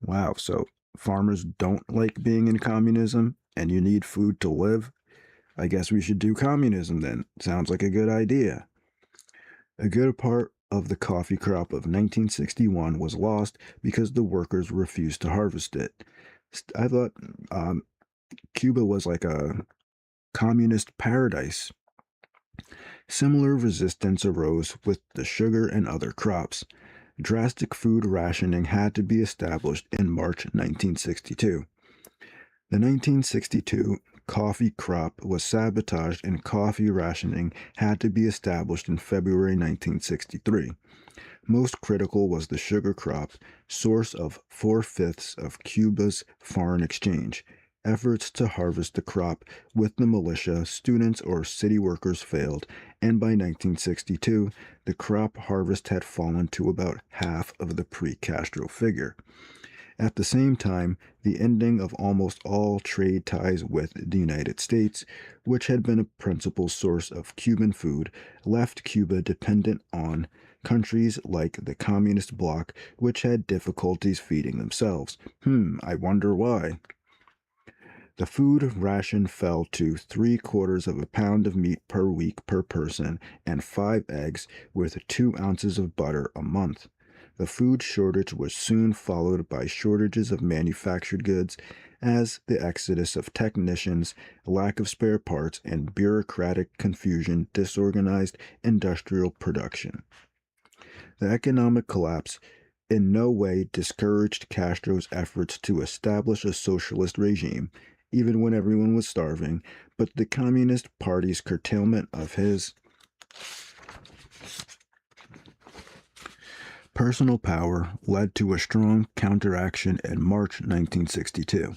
Wow, so farmers don't like being in communism and you need food to live? I guess we should do communism then. Sounds like a good idea. A good part of the coffee crop of 1961 was lost because the workers refused to harvest it. I thought Cuba was like a communist paradise. Similar resistance arose with the sugar and other crops. Drastic food rationing had to be established in March 1962. The 1962 coffee crop was sabotaged and coffee rationing had to be established in February 1963. Most critical was the sugar crop, source of 4/5 of Cuba's foreign exchange. Efforts to harvest the crop with the militia, students, or city workers failed, and by 1962, the crop harvest had fallen to about half of the pre-Castro figure. At the same time, the ending of almost all trade ties with the United States, which had been a principal source of Cuban food, left Cuba dependent on countries like the Communist bloc, which had difficulties feeding themselves. I wonder why. The food ration fell to 3/4 of a pound of meat per week per person and 5 eggs with 2 ounces of butter a month. The food shortage was soon followed by shortages of manufactured goods as the exodus of technicians, lack of spare parts, and bureaucratic confusion disorganized industrial production. The economic collapse in no way discouraged Castro's efforts to establish a socialist regime, even when everyone was starving, but the Communist Party's curtailment of his personal power led to a strong counteraction in March 1962.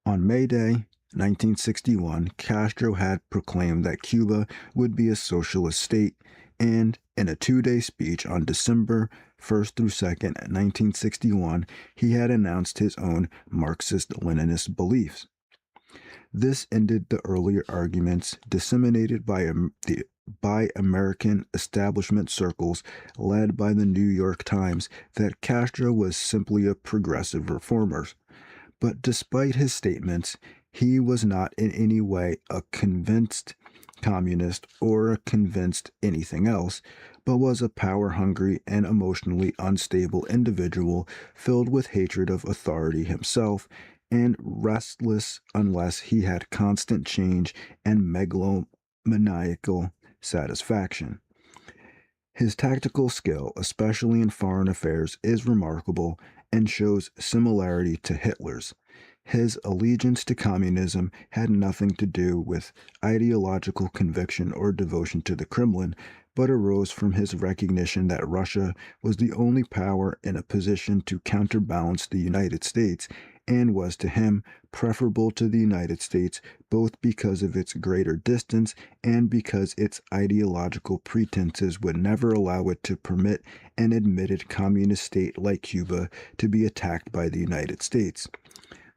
On May Day, 1961, Castro had proclaimed that Cuba would be a socialist state, and in a 2-day speech on December 1st through 2nd, 1961, he had announced his own Marxist-Leninist beliefs. This ended the earlier arguments disseminated by American establishment circles led by the New York Times that Castro was simply a progressive reformer. But despite his statements, he was not in any way a convinced communist or a convinced anything else, but was a power-hungry and emotionally unstable individual filled with hatred of authority himself and restless unless he had constant change and megalomaniacal satisfaction. His tactical skill, especially in foreign affairs, is remarkable and shows similarity to Hitler's. His allegiance to communism had nothing to do with ideological conviction or devotion to the Kremlin, but arose from his recognition that Russia was the only power in a position to counterbalance the United States and was to him preferable to the United States both because of its greater distance and because its ideological pretenses would never allow it to permit an admitted communist state like Cuba to be attacked by the United States.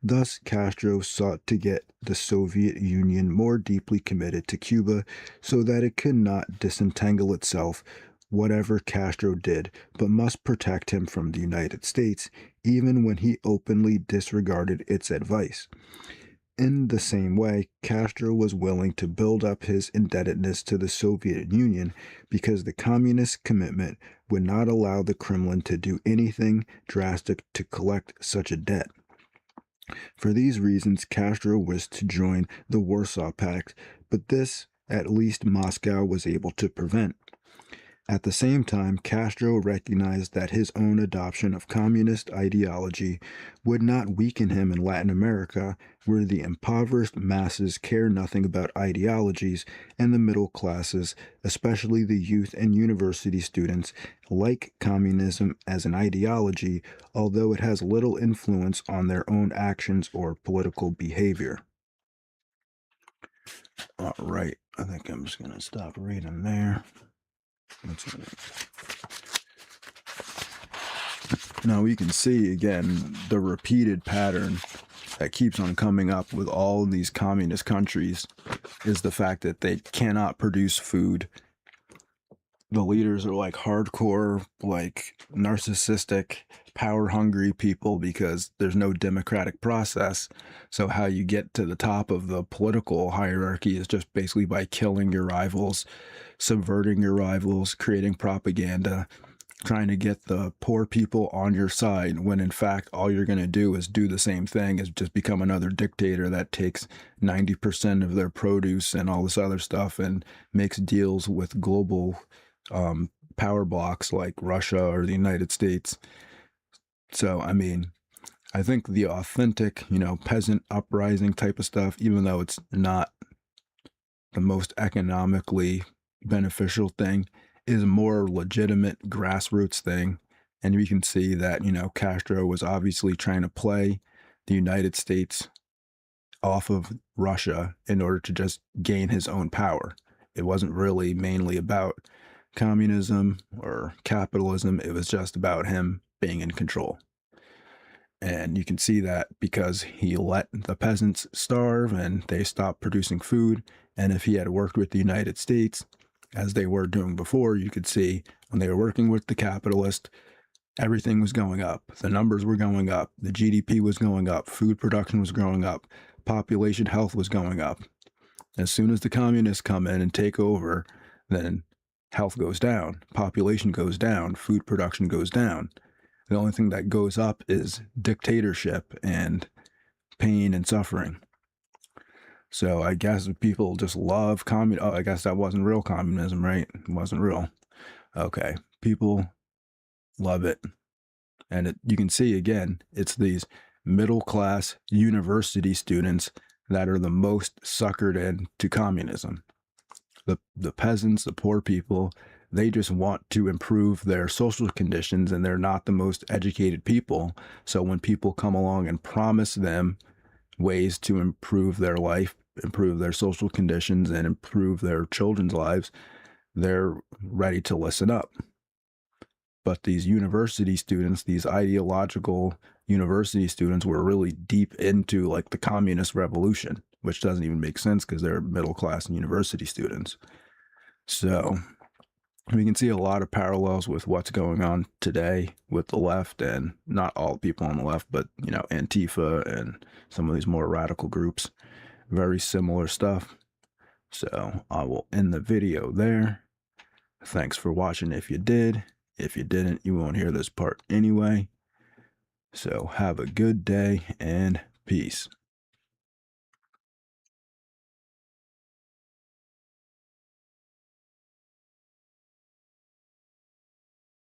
Thus, Castro sought to get the Soviet Union more deeply committed to Cuba so that it could not disentangle itself, whatever Castro did, but must protect him from the United States, even when he openly disregarded its advice. In the same way, Castro was willing to build up his indebtedness to the Soviet Union because the communist commitment would not allow the Kremlin to do anything drastic to collect such a debt. For these reasons, Castro wished to join the Warsaw Pact, but this, at least Moscow was able to prevent. At the same time, Castro recognized that his own adoption of communist ideology would not weaken him in Latin America, where the impoverished masses care nothing about ideologies, and the middle classes, especially the youth and university students, like communism as an ideology, although it has little influence on their own actions or political behavior. All right, I think I'm just going to stop reading there. Now we can see again the repeated pattern that keeps on coming up with all these communist countries is the fact that they cannot produce food. The leaders are like hardcore, like narcissistic, power-hungry people because there's no democratic process. So how you get to the top of the political hierarchy is just basically by killing your rivals, subverting your rivals, creating propaganda, trying to get the poor people on your side when in fact all you're going to do is do the same thing, is just become another dictator that takes 90% of their produce and all this other stuff and makes deals with global power blocks like Russia or the United States. So, I mean, I think the authentic, peasant uprising type of stuff, even though it's not the most economically beneficial thing, is a more legitimate grassroots thing. And we can see that, Castro was obviously trying to play the United States off of Russia in order to just gain his own power. It wasn't really mainly about communism or capitalism. It was just about him being in control. And you can see that because he let the peasants starve and they stopped producing food. And if he had worked with the United States, as they were doing before, you could see when they were working with the capitalist, everything was going up. The numbers were going up. The GDP was going up. Food production was going up. Population health was going up. As soon as the communists come in and take over, then health goes down, population goes down, food production goes down. The only thing that goes up is dictatorship and pain and suffering. So I guess people just love communism. Oh, I guess that wasn't real communism, right? It wasn't real. Okay. People love it. And you can see, again, it's these middle-class university students that are the most suckered into communism. The peasants, the poor people, they just want to improve their social conditions, and they're not the most educated people. So when people come along and promise them ways to improve their life, improve their social conditions, and improve their children's lives, they're ready to listen up. But these university students, these ideological university students, were really deep into like the communist revolution, which doesn't even make sense because they're middle class and university students. So We can see a lot of parallels with what's going on today with the left, and not all people on the left, but Antifa and some of these more radical groups. Very similar stuff. So I will end the video there. Thanks for watching if you did. If you didn't, you won't hear this part anyway. So have a good day and peace.